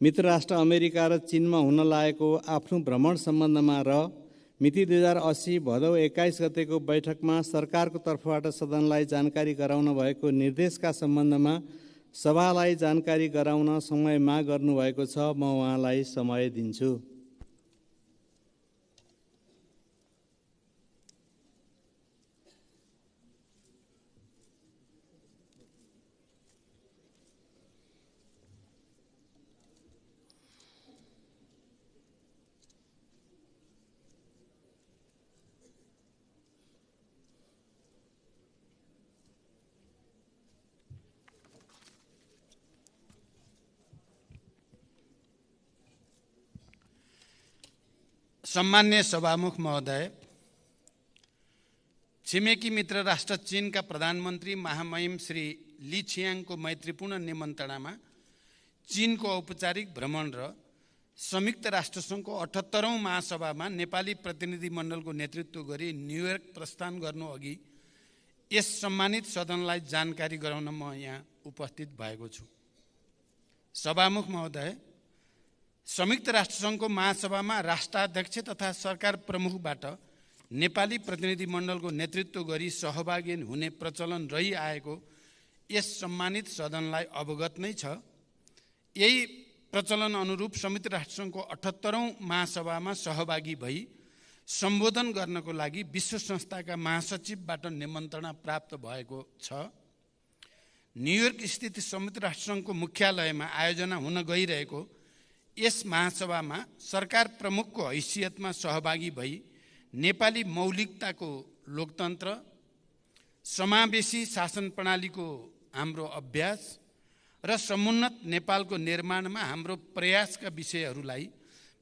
मित्र राष्ट्र अमेरिका र चीनमा हुन लागेको आफ्नो भ्रमण सम्बन्धमा र मिति 2080 भदौ 21 गतेको बैठकमा सरकारको तर्फबाट सदनलाई जानकारी गराउन भएको निर्देशका सम्बन्धमा सभालाई जानकारी गराउन समय माग गर्नुभएको छ। म उहाँलाई समय दिन्छु। सम्मान्य सभामुख महोदय, छिमेकी मित्र राष्ट्र चीनका प्रधानमन्त्री महामहिम श्री ली छियाङको मैत्रीपूर्ण निमन्त्रणामा चीनको औपचारिक भ्रमण र संयुक्त राष्ट्रसङ्घको 78औं महासभामा नेपाली प्रतिनिधिमण्डलको नेतृत्व गरी न्युयोर्क प्रस्थान गर्नु अघि यस सम्मानित सदनलाई जानकारी गराउन म यहाँ उपस्थित भएको छु। सभामुख महोदय, संयुक्त राष्ट्रसङ्घको महासभामा राष्ट्राध्यक्ष तथा सरकार प्रमुखबाट नेपाली प्रतिनिधिमण्डलको नेतृत्व गरी सहभागी हुने प्रचलन रहिआएको यस सम्मानित सदनलाई अवगत नै छ। यही प्रचलन अनुरूप संयुक्त राष्ट्रसङ्घको 78औं महासभामा सहभागी भई सम्बोधन गर्नको लागि विश्व संस्थाका महासचिवबाट निमन्त्रणा प्राप्त भएको छ। न्युयोर्क स्थित संयुक्त राष्ट्रसङ्घको मुख्यालयमा आयोजना हुन गइरहेको यस महासभामा सरकार प्रमुखको हैसियतमा सहभागी भई नेपाली मौलिकताको लोकतन्त्र, समावेशी शासन प्रणालीको हाम्रो अभ्यास र समुन्नत नेपालको निर्माणमा हाम्रो प्रयासका विषयहरूलाई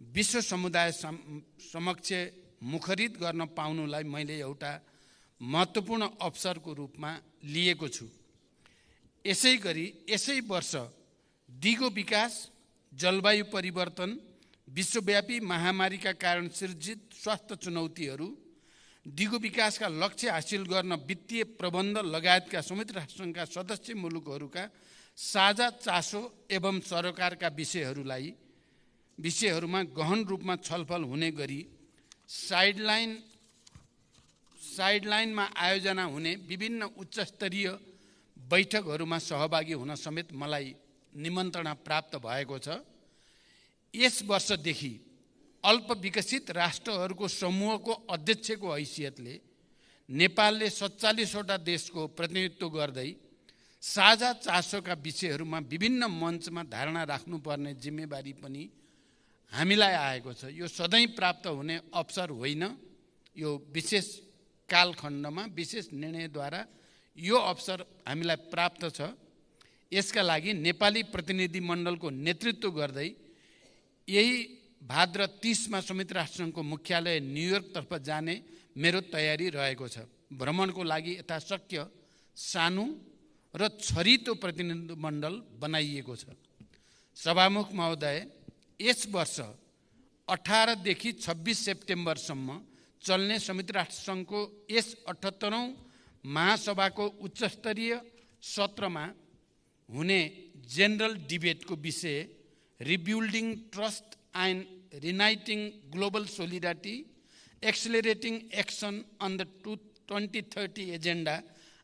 विश्व समुदाय समक्ष मुखरित गर्न पाउनुलाई मैले एउटा महत्त्वपूर्ण अवसरको रूपमा लिएको छु। यसै गरी यसै वर्ष दिगो विकास, जलवायु परिवर्तन, विश्वव्यापी महामारीका कारण सृजित स्वास्थ्य चुनौतीहरू, दिगो विकासका लक्ष्य हासिल गर्न वित्तीय प्रबन्ध लगायतका संयुक्त राष्ट्रसङ्घका सदस्य मुलुकहरूका साझा चासो एवं सरकारका विषयहरूमा गहन रूपमा छलफल हुने गरी साइडलाइनमा आयोजना हुने विभिन्न उच्चस्तरीय बैठकहरूमा सहभागी हुन समेत मलाई निमन्त्रणा प्राप्त भएको छ। यस वर्षदेखि अल्प विकसित राष्ट्रहरूको समूहको अध्यक्षको हैसियतले नेपालले 47वटा देशको प्रतिनिधित्व गर्दै साझा चासोका विषयहरूमा विभिन्न मञ्चमा धारणा राख्नुपर्ने जिम्मेवारी पनि हामीलाई आएको छ। यो सधैँ प्राप्त हुने अवसर होइन। यो विशेष कालखण्डमा विशेष निर्णयद्वारा यो अवसर हामीलाई प्राप्त छ। यसका लागि नेपाली प्रतिनिधिमण्डलको नेतृत्व गर्दै यही भाद्र 30मा संयुक्त राष्ट्रसङ्घको मुख्यालय न्युयोर्कतर्फ जाने मेरो तयारी रहेको छ। भ्रमणको लागि यथाशक्य सानो र छरितो प्रतिनिधिमण्डल बनाइएको छ। सभामुख महोदय, यस वर्ष 18 देखि 26 सेप्टेम्बरसम्म चल्ने संयुक्त राष्ट्रसङ्घको यस 78औं महासभाको उच्चस्तरीय सत्रमा हुने जेनरल डिबेटको विषय rebuilding trust and reigniting global solidarity, accelerating action on the 2030 agenda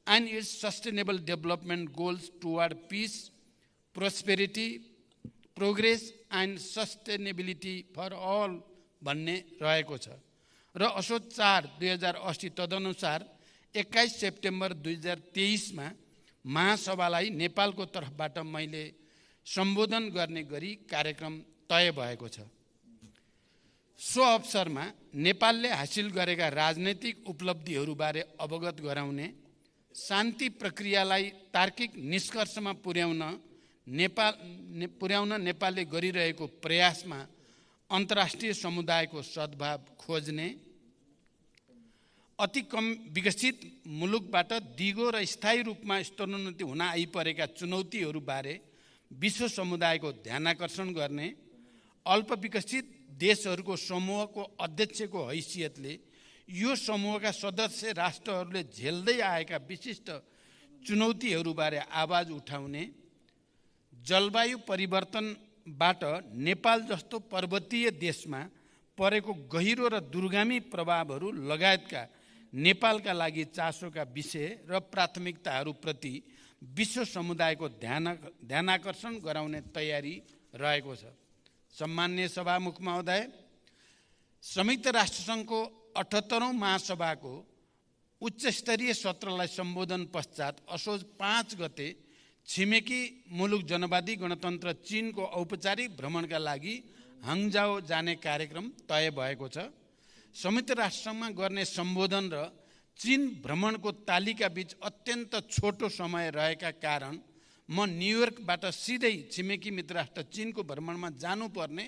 and its sustainable development goals toward peace, prosperity, progress and sustainability for all भन्ने रहेको छ र असोज 4, 2080 तदनुसार 21 सेप्टेम्बर 2023मा महासभालाई नेपालको तर्फबाट मैले सम्बोधन गर्ने गरी कार्यक्रम तय भएको छ। सो अवसरमा नेपालले हासिल गरेका राजनैतिक उपलब्धिहरूबारे अवगत गराउने, शान्ति प्रक्रियालाई तार्किक निष्कर्षमा पुर्याउन नेपालले गरिरहेको प्रयासमा अन्तर्राष्ट्रिय समुदायको सद्भाव खोज्ने, अति कम विकसित मुलुकबाट दिगो र स्थायी रूपमा स्तरोन्नति हुन आइपरेका चुनौतीहरूबारे विश्व समुदायको ध्यानाकर्षण गर्ने, अल्प विकसित देशहरूको समूहको अध्यक्षको हैसियतले यो समूहका सदस्य राष्ट्रहरूले झेल्दै आएका विशिष्ट चुनौतीहरूबारे आवाज उठाउने, जलवायु परिवर्तन बाट नेपाल जस्तो पर्वतीय देशमा परेको गहिरो र दूरगामी प्रभावहरू लगायतका नेपालका लागि चासोका विषय र प्राथमिकताहरूप्रति विश्व समुदायको ध्यानाकर्षण गराउने तयारी रहेको छ। सम्माननीय सभामुख महोदय, संयुक्त राष्ट्रसङ्घको 78औं महासभाको उच्चस्तरीय सत्रलाई सम्बोधन पश्चात असोज 5 गते छिमेकी मुलुक जनवादी गणतन्त्र चीनको औपचारिक भ्रमणका लागि हङजाओ जाने कार्यक्रम तय भएको छ। संयुक्त राष्ट्रसङ्घमा गर्ने सम्बोधन र चीन भ्रमणको तालिका बीच अत्यन्त छोटो समय रहेका कारण म न्युयोर्कबाट सिधै छिमेकी मित्र राष्ट्र चीनको भ्रमणमा जानुपर्ने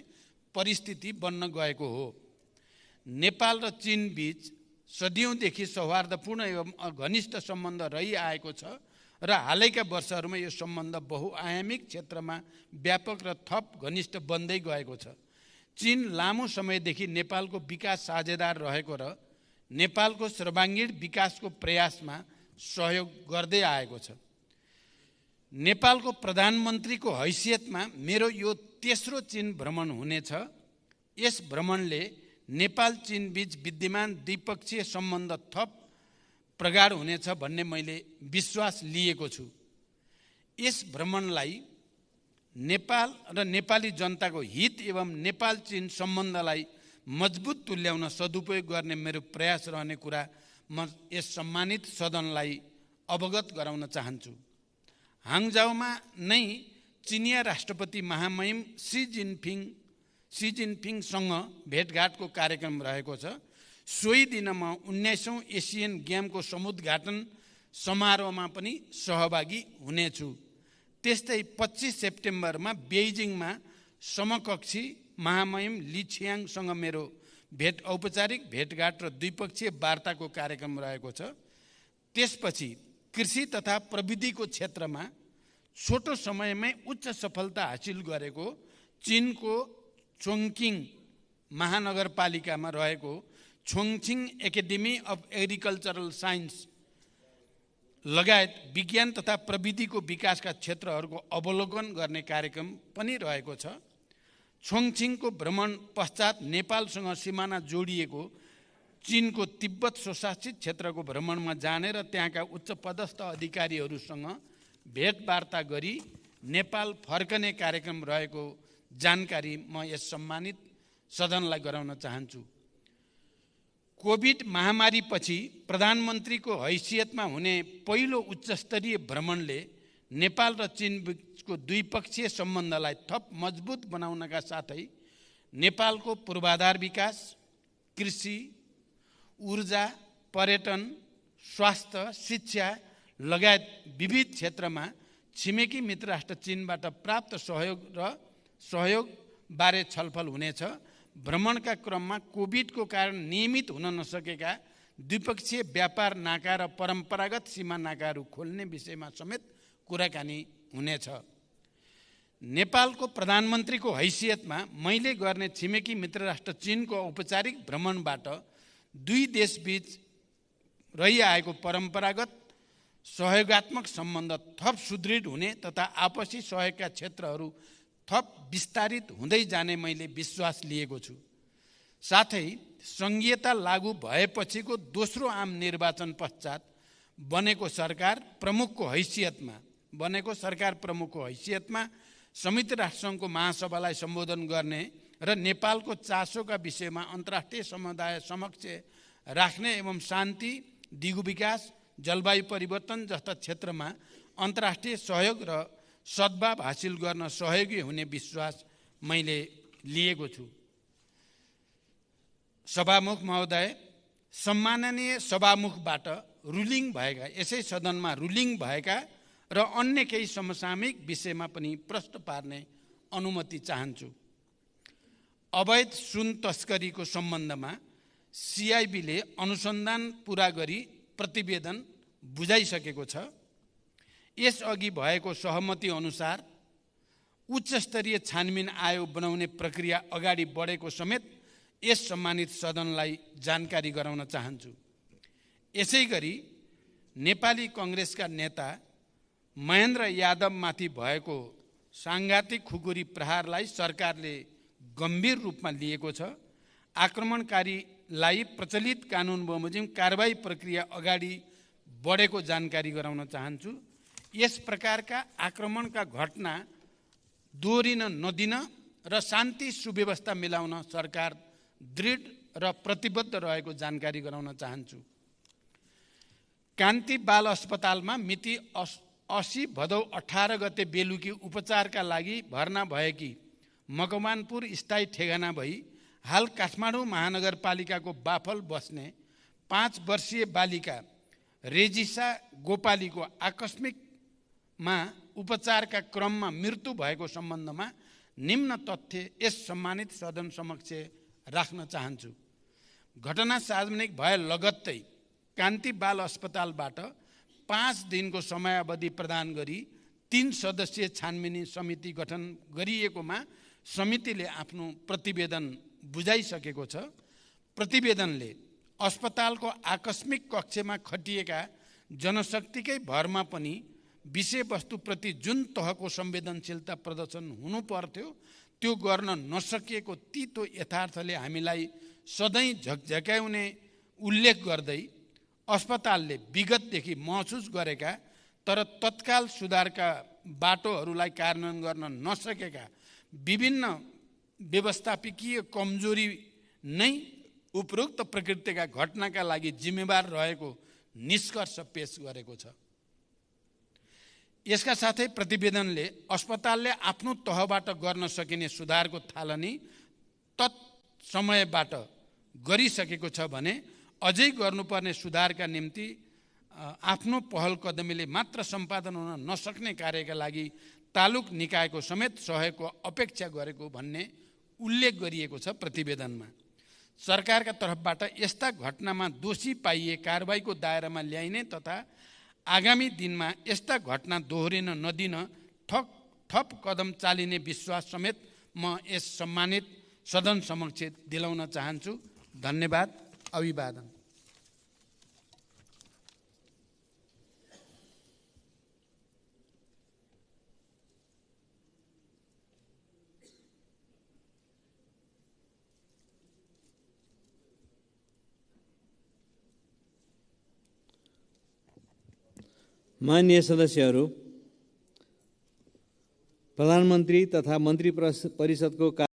परिस्थिति बन्न गएको हो। नेपाल र चीन बीच सदियौँदेखि सौहार्दपूर्ण एवं घनिष्ठ सम्बन्ध रहिआएको छ र हालैका वर्षहरूमा यो सम्बन्ध बहुआयामिक क्षेत्रमा व्यापक र थप घनिष्ठ बन्दै गएको छ। चीन लामो समयदेखि नेपालको विकास साझेदार रहेको र नेपालको सर्वाङ्गीण विकासको प्रयासमा सहयोग गर्दै आएको छ। नेपालको प्रधानमन्त्रीको हैसियतमा मेरो यो तेस्रो चीन भ्रमण हुनेछ। यस भ्रमणले नेपाल चीन बीच विद्यमान द्विपक्षीय सम्बन्ध थप प्रगाढ हुनेछ भन्ने मैले विश्वास लिएको छु। यस भ्रमणलाई नेपाल र नेपाली जनताको हित एवं नेपाल चीन सम्बन्धलाई मजबुत तुल्याउन सदुपयोग गर्ने मेरो प्रयास रहने कुरा म यस सम्मानित सदनलाई अवगत गराउन चाहन्छु। हाङजाओमा नै चिनिया राष्ट्रपति महामहिम सी जिनपिङसँग भेटघाटको कार्यक्रम रहेको छ। सोही दिन म 19औं एसियन गेमको समुद्घाटन समारोहमा पनि सहभागी हुनेछु। त्यस्तै 25 सेप्टेम्बरमा बेइजिङमा समकक्षी महामहिम ली छियाङसँग मेरो औपचारिक भेटघाट र द्विपक्षीय वार्ताको कार्यक्रम रहेको छ। त्यसपछि कृषि तथा प्रविधिको क्षेत्रमा छोटो समयमै उच्च सफलता हासिल गरेको चीनको चोङकिङ महानगरपालिकामा रहेको छोङछिङ एकाडेमी अफ एग्रिकल्चरल साइन्स लगायत विज्ञान तथा प्रविधिको विकासका क्षेत्रहरूको अवलोकन गर्ने कार्यक्रम पनि रहेको छ। छोङछिङको भ्रमण पश्चात नेपालसँग सिमाना जोडिएको चीनको तिब्बत स्वशासित क्षेत्रको भ्रमणमा जाने र त्यहाँका उच्च पदस्थ अधिकारीहरूसँग भेटवार्ता गरी नेपाल फर्कने कार्यक्रम रहेको जानकारी म यस सम्मानित सदनलाई गराउन चाहन्छु। कोभिड महामारीपछि प्रधानमन्त्रीको हैसियतमा हुने पहिलो उच्चस्तरीय भ्रमणले नेपाल र चीनको द्विपक्षीय सम्बन्धलाई थप मजबुत बनाउनका साथै नेपालको पूर्वाधार विकास, कृषि, ऊर्जा, पर्यटन, स्वास्थ्य, शिक्षा लगायत विविध क्षेत्रमा छिमेकी मित्र राष्ट्र चीनबाट प्राप्त सहयोग बारे छलफल हुनेछ। भ्रमणका क्रममा कोभिडको कारण नियमित हुन नसकेका द्विपक्षीय व्यापार नाका र परम्परागत सीमा नाकाहरू खोल्ने विषयमा समेत कुराकानी हुनेछ। नेपालको प्रधानमन्त्रीको हैसियतमा मैले गर्ने छिमेकी मित्र राष्ट्र चीनको औपचारिक भ्रमणबाट दुई देशबीच रहिआएको परम्परागत सहयोगात्मक सम्बन्ध थप सुदृढ हुने तथा आपसी सहयोगका क्षेत्रहरू थप विस्तारित हुँदै जाने मैले विश्वास लिएको छु। साथै संघीयता लागू भएपछिको दोस्रो आम निर्वाचन पश्चात बनेको सरकार प्रमुखको हैसियतमा संयुक्त राष्ट्रसङ्घको महासभालाई सम्बोधन गर्ने र नेपालको चासोका विषयमा अन्तर्राष्ट्रिय समुदाय समक्ष राख्ने एवं शान्ति, दिगो विकास, जलवायु परिवर्तन जस्ता क्षेत्रमा अन्तर्राष्ट्रिय सहयोग र सद्भाव हासिल गर्न सहयोगी हुने विश्वास मैले लिएको छु। सभामुख महोदय, सम्माननीय सभामुखबाट यसै सदनमा रुलिङ भएका र अन्य केही समसामयिक विषयमा पनि प्रश्न पार्ने अनुमति चाहन्छु। अवैध सुन तस्करीको सम्बन्धमा सिआइबीले अनुसन्धान पुरा गरी प्रतिवेदन बुझाइसकेको छ। यसअघि भएको सहमति अनुसार उच्चस्तरीय छानबिन आयोग बनाउने प्रक्रिया अगाडि बढेको समेत यस सम्मानित सदनलाई जानकारी गराउन चाहन्छु। यसैगरी नेपाली कांग्रेसका नेता महेन्द्र यादवमाथि भएको सांघातिक खुकुरी प्रहारलाई सरकारले गम्भीर रूपमा लिएको छ। आक्रमणकारीलाई प्रचलित कानुन बमोजिम कारबाही प्रक्रिया अगाडि बढेको जानकारी गराउन चाहन्छु। यस प्रकारका आक्रमणका घटना दोहोरिन नदिन र शान्ति सुव्यवस्था मिलाउन सरकार दृढ र प्रतिबद्ध रहेको जानकारी गराउन चाहन्छु। कान्ति बाल अस्पतालमा मिति 80 भदौ 18 गते बेलुकी उपचारका लागि भर्ना भएकी मकवानपुर स्थायी ठेगाना भई हाल काठमाडौँ महानगरपालिकाको बाफल बस्ने 5 वर्षीय बालिका रेजिसा गोपालीको आकस्मिकमा उपचारका क्रममा मृत्यु भएको सम्बन्धमा निम्न तथ्य यस सम्मानित सदन समक्ष राख्न चाहन्छु। घटना सार्वजनिक भए लगत्तै कान्ति बाल अस्पतालबाट 5 दिनको समयावधि प्रदान गरी 3 सदस्यीय छानबिन समिति गठन गरिएकोमा समितिले आफ्नो प्रतिवेदन बुझाइसकेको छ। प्रतिवेदनले अस्पतालको आकस्मिक कक्षमा खटिएका जनशक्तिकै भरमा पनि विषयवस्तुप्रति जुन तहको संवेदनशीलता प्रदर्शन हुनु पर्थ्यो त्यो गर्न नसकिएको तीतो यथार्थले हामीलाई सधैँ झकझक्याउने उल्लेख गर्दै अस्पतालले विगतदेखि महसुस गरेका तर तत्काल सुधारका बाटोहरूलाई कार्यान्वयन गर्न नसकेका विभिन्न व्यवस्थापकीय कमजोरी नै उपरोक्त प्रकृतिका घटनाका लागि जिम्मेवार रहेको निष्कर्ष पेश गरेको छ। यसका साथै प्रतिवेदनले अस्पतालले आफ्नो तहबाट गर्न सकिने सुधारको थालनी तत्समयबाट गरिसकेको छ भने अझै गर्नुपर्ने सुधारका निम्ति आफ्नो पहल कदमीले मात्र सम्पादन हुन नसक्ने कार्यका लागि तालुक निकायको समेत सहयोगको अपेक्षा गरेको भन्ने उल्लेख गरिएको छ। प्रतिवेदनमा सरकारका तर्फबाट यस्ता घटनामा दोषी पाइए कारबाहीको दायरामा ल्याइने तथा आगामी दिनमा यस्ता घटना दोहोरिन नदिन थप कदम चालिने विश्वास समेत म यस सम्मानित सदन समक्ष दिलाउन चाहन्छु। धन्यवाद। अभिवादन। माननीय सदस्यहरू, प्रधानमन्त्री तथा मन्त्री परिषदको